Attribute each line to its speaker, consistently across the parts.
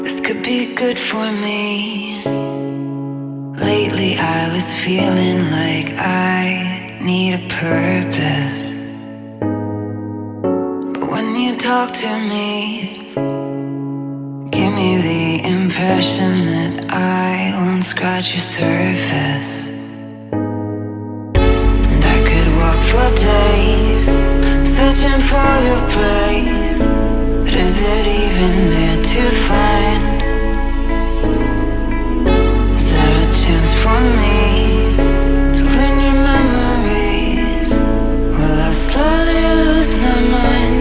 Speaker 1: This could be good for me. Lately I was feeling like I need a purpose. But when you talk to me, give me the impression that I won't scratch your surface. And I could walk for days, searching for your praise. But is it even there to find? Is there a chance for me to learn your memories? Will I slowly lose my mind?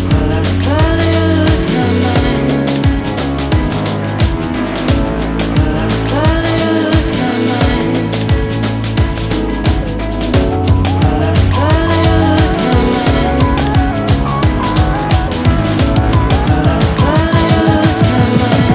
Speaker 1: Will I slowly lose my mind? Will I slowly lose my mind? Will I slowly lose my mind? Will I slowly lose my mind?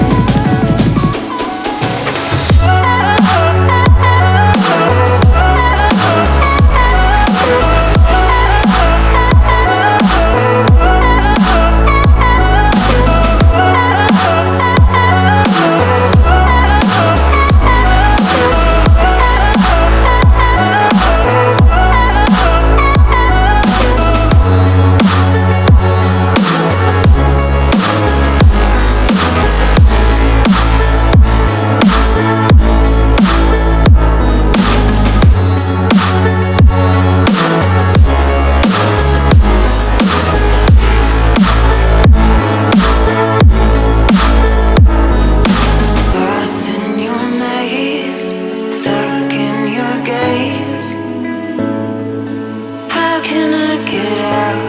Speaker 1: Lost in your maze, stuck in your gaze. How can I get out?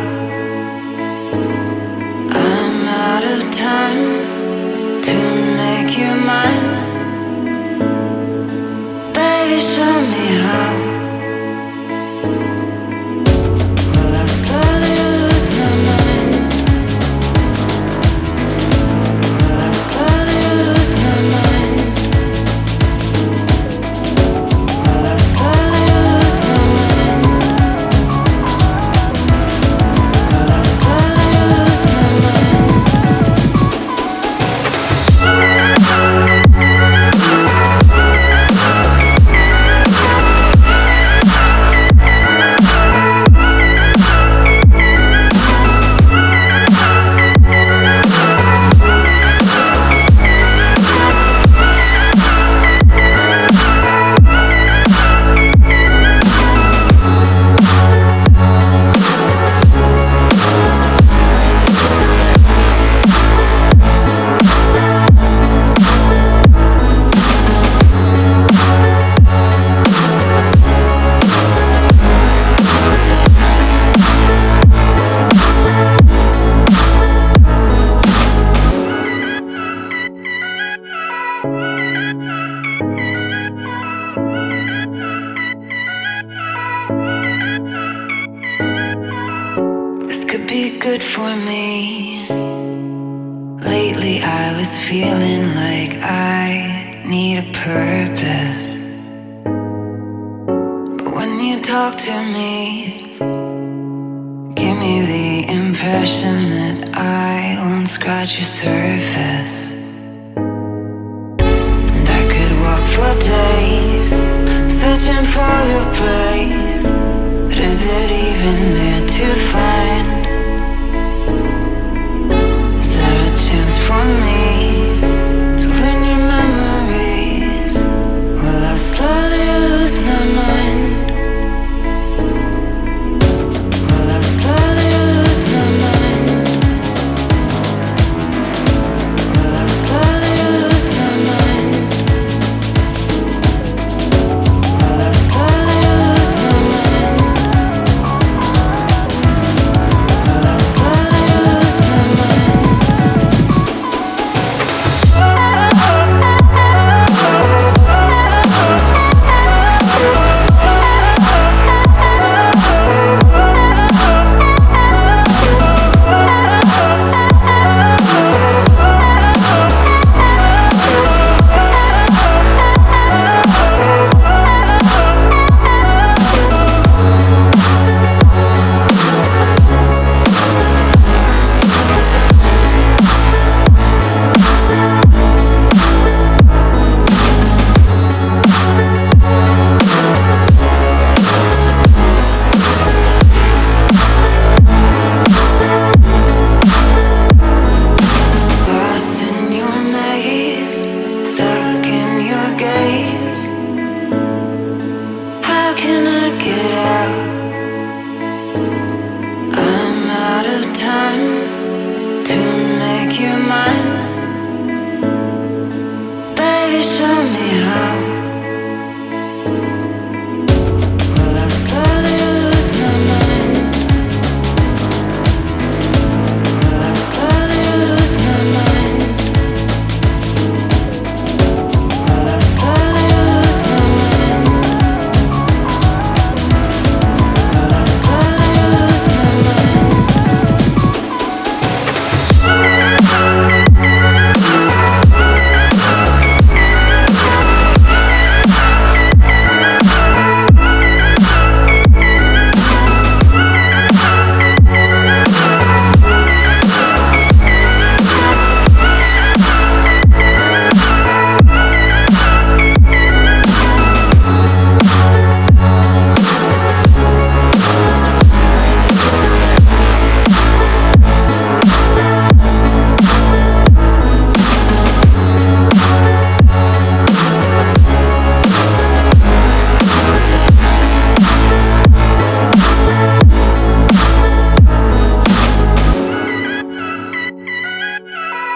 Speaker 1: I'm out of time to make you mine. Baby, show me how. Will I slowly lose my mind? Will I slowly lose my mind? Will I slowly lose my mind? Will I slowly lose my mind? This could be good for me. Lately I was feeling like I need a purpose. But when you talk to me, give me the impression that I won't scratch your surface. And I could walk for days, searching for your praise. But is it even there to find? Is there a chance for me to learn your memories? Will I slowly lose my mind? Will I slowly lose my mind? Will I slowly lose my mind? Will I slowly lose my mind?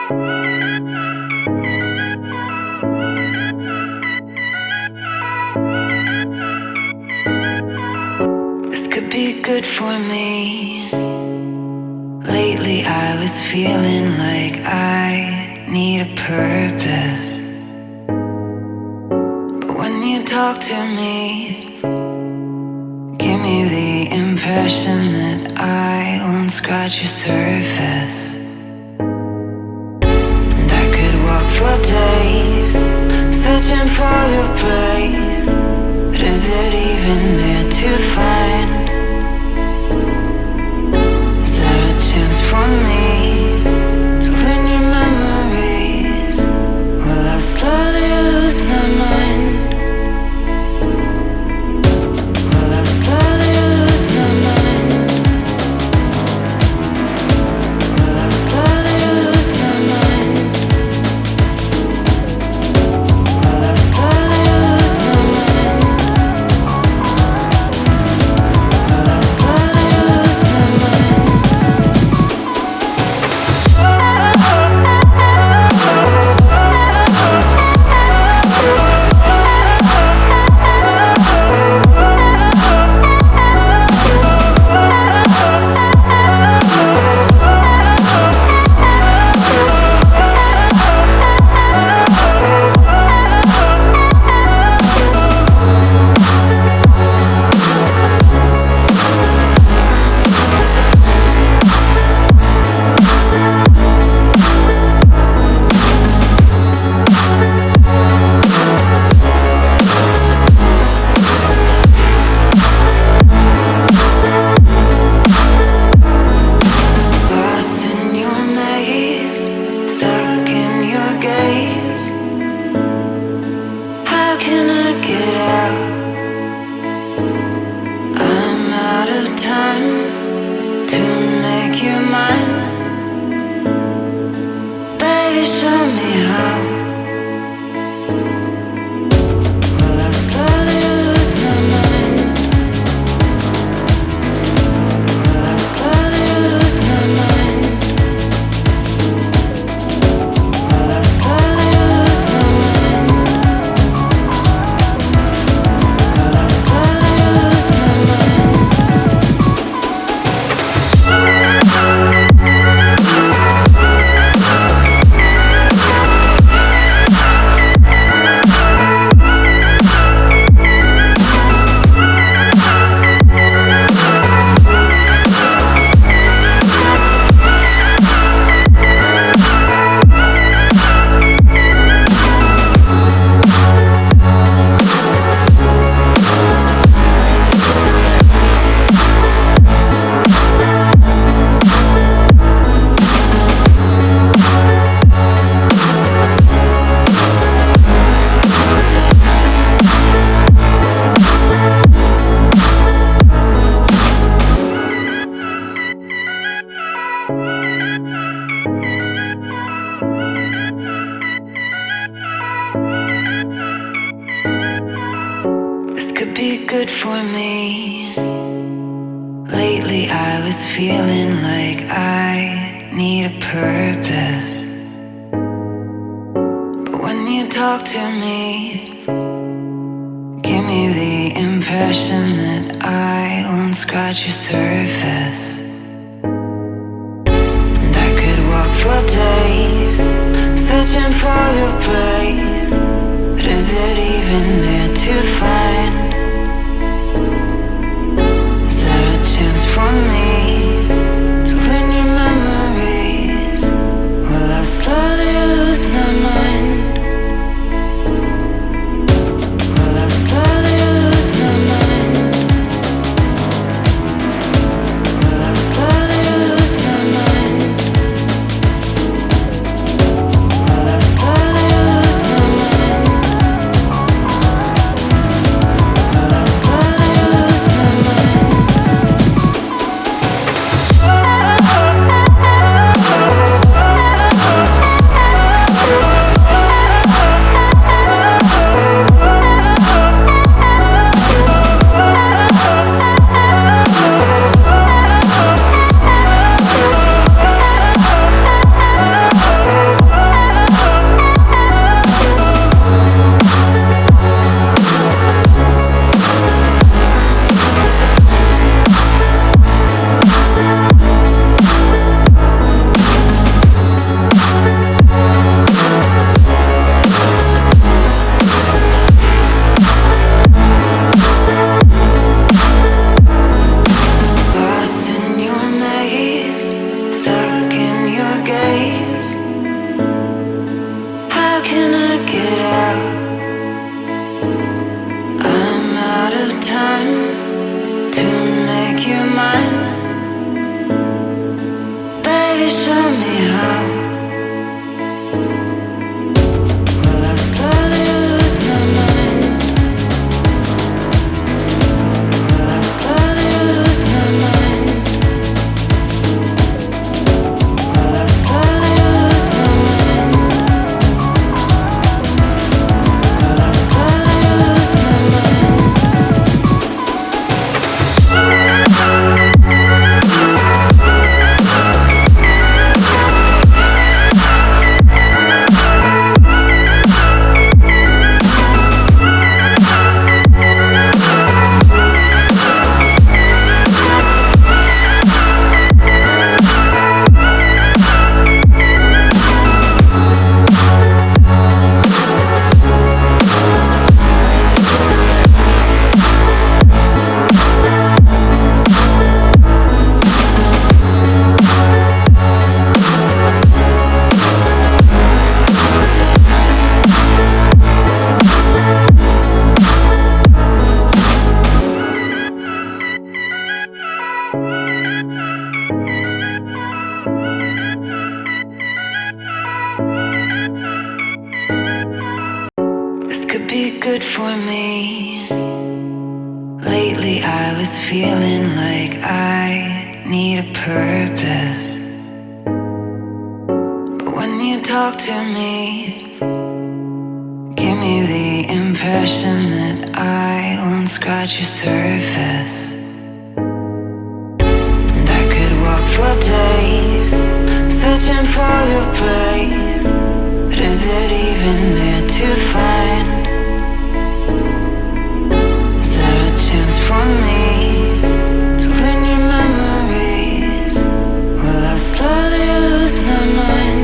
Speaker 1: This could be good for me. Lately I was feeling like I need a purpose. But when you talk to me, give me the impression that I won't scratch your surface. And I could walk for days, searching for your praise. But is it even there to find? Is there a chance for me to learn your memories? Will I slowly lose my mind? Will I slowly lose my mind? Will I slowly lose my mind? Will I slowly lose my mind? Will I slowly lose my mind? Lost in your maze, stuck in your gaze. How can I get out? I'm out of time to make you mine. Baby, show me how. Will I slowly lose my mind? Will I slowly lose my mind? Will I slowly lose my mind? Will I slowly lose my mind? This could be good for me. Lately I was feeling like I need a purpose. But when you talk to me, give me the impression that I won't scratch your surface. And I could walk for days, searching for your praise. But is it even there to find? Is there a chance for me to learn your memories? Will I slowly lose my mind? Will I slowly lose my mind? Will I good for me. Lately I was feeling like I need a purpose. But when you talk to me, give me the impression that I won't scratch your surface. And I could walk for days, searching for your praise. But is it even there to find? Is there a chance for me to learn your memories? Will I slowly lose my mind?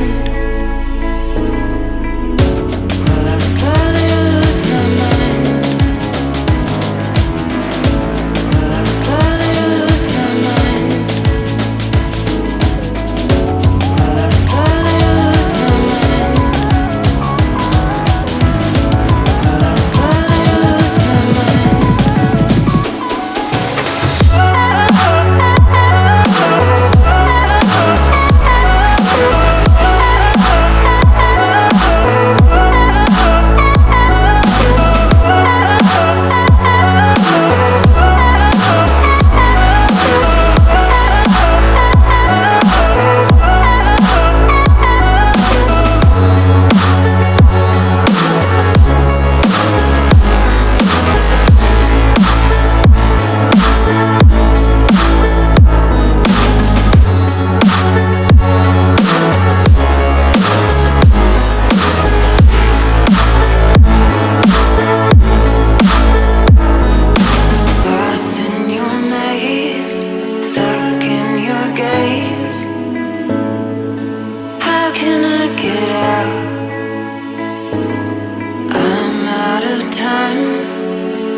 Speaker 1: Will I slowly lose my mind? Will I slowly lose my mind? Will I slowly lose my mind? Will I slowly lose my mind? Lost in your maze, stuck in your gaze. How can I get out? I'm out of time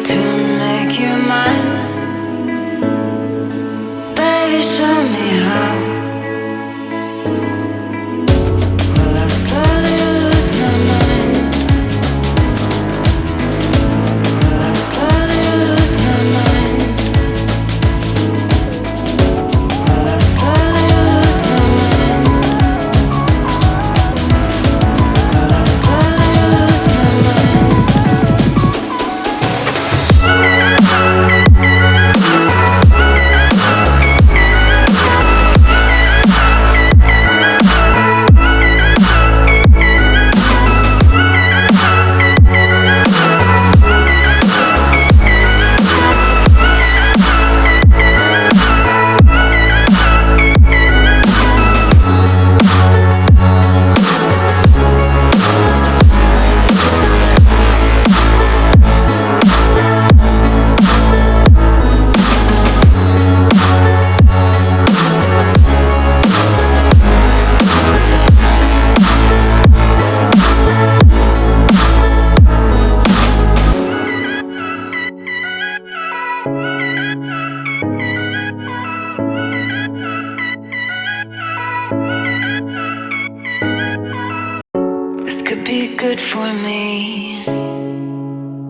Speaker 1: to make you mine. Baby, show me how. Will I slowly lose my mind? Will I slowly lose my mind? Will I slowly lose my mind? Will I slowly lose my mind? This could be good for me.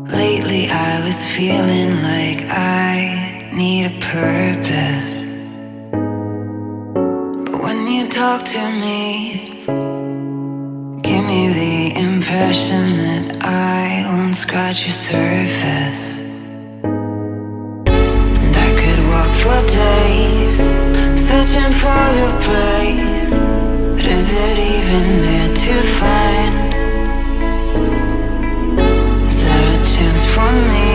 Speaker 1: Lately I was feeling like I need a purpose. But when you talk to me, give me the impression that I won't scratch your surface. And I could walk for days, searching for your praise. But is it even there to find? Is there a chance for me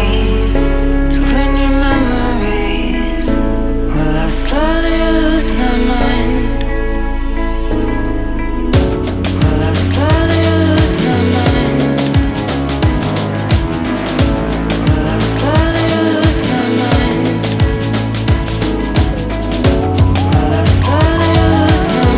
Speaker 1: to learn your memories? Will I slowly lose my mind? Will I slowly lose my mind? Will I slowly lose my mind? Will I slowly lose my mind?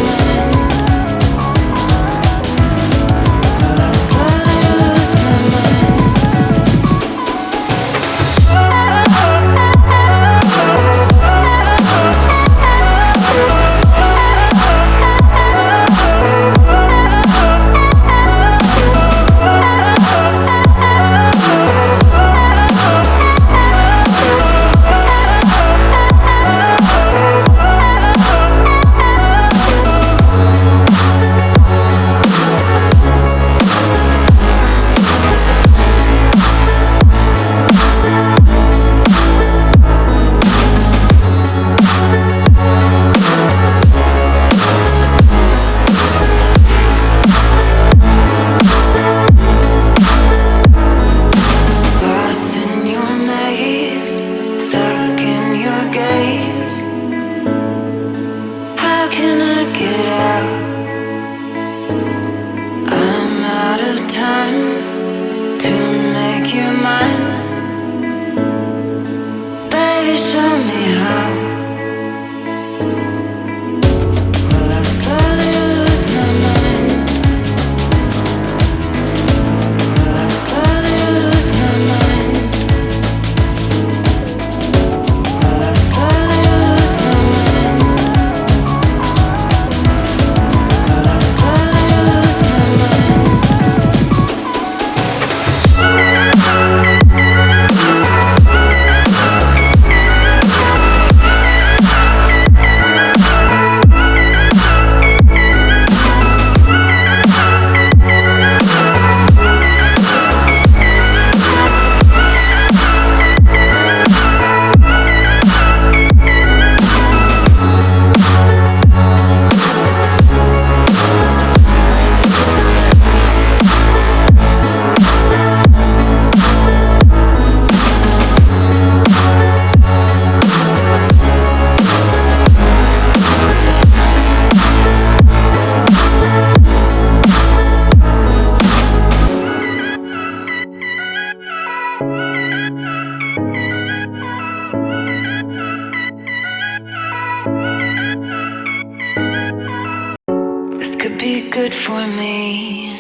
Speaker 1: be good for me.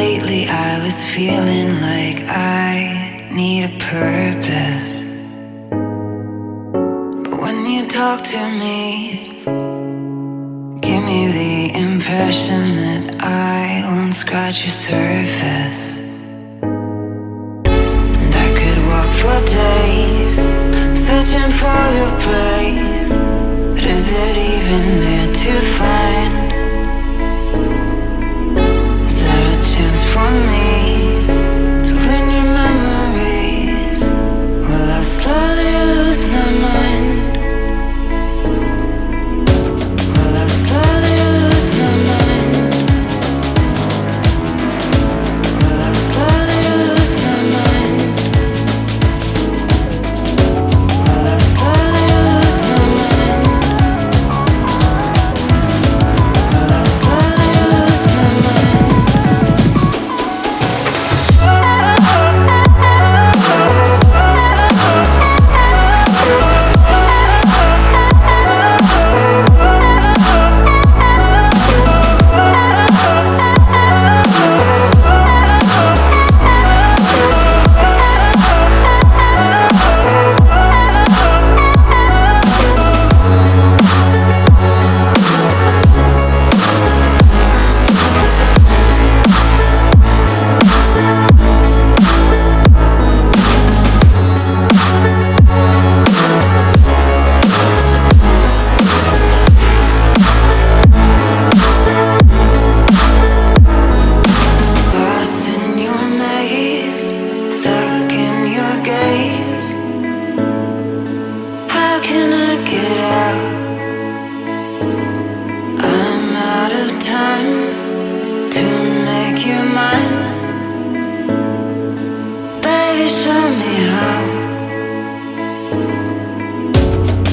Speaker 1: Lately I was feeling like I need a purpose. But when you talk to me, give me the impression that I won't scratch your surface. And I could walk for days, searching for your praise. But is it even there to find? Is there a chance for me to learn your memories? Will I slowly lose my mind? Will I slowly lose my mind? Will I slowly lose my mind? Will I slowly lose my mind? Will I slowly lose my mind? Lost in your maze, stuck in your gaze. How can I get out? I'm out of time to make you mine. Baby, show me how.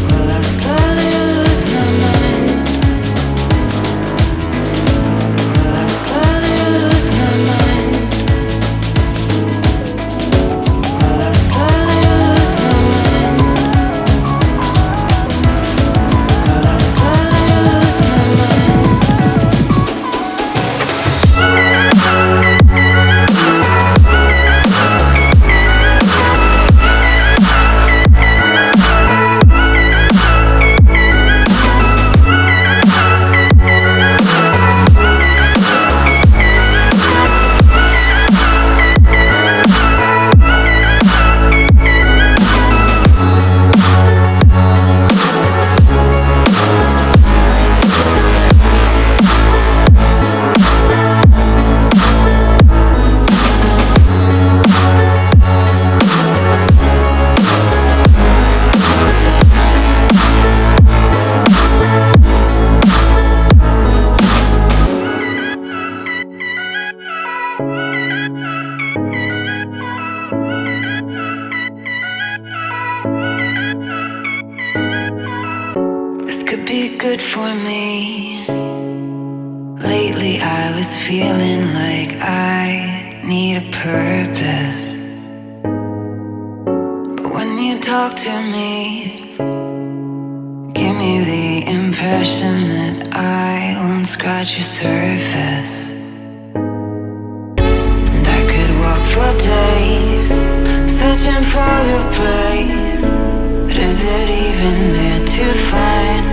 Speaker 1: Will I slowly lose my mind? Will I slowly lose my mind? Will I slowly lose my mind? Will I slowly lose my mind? This could be good for me. Lately I was feeling like I need a purpose. But when you talk to me, give me the impression that I won't scratch your surface. And I could walk for days, searching for your praise. But is it even there to find?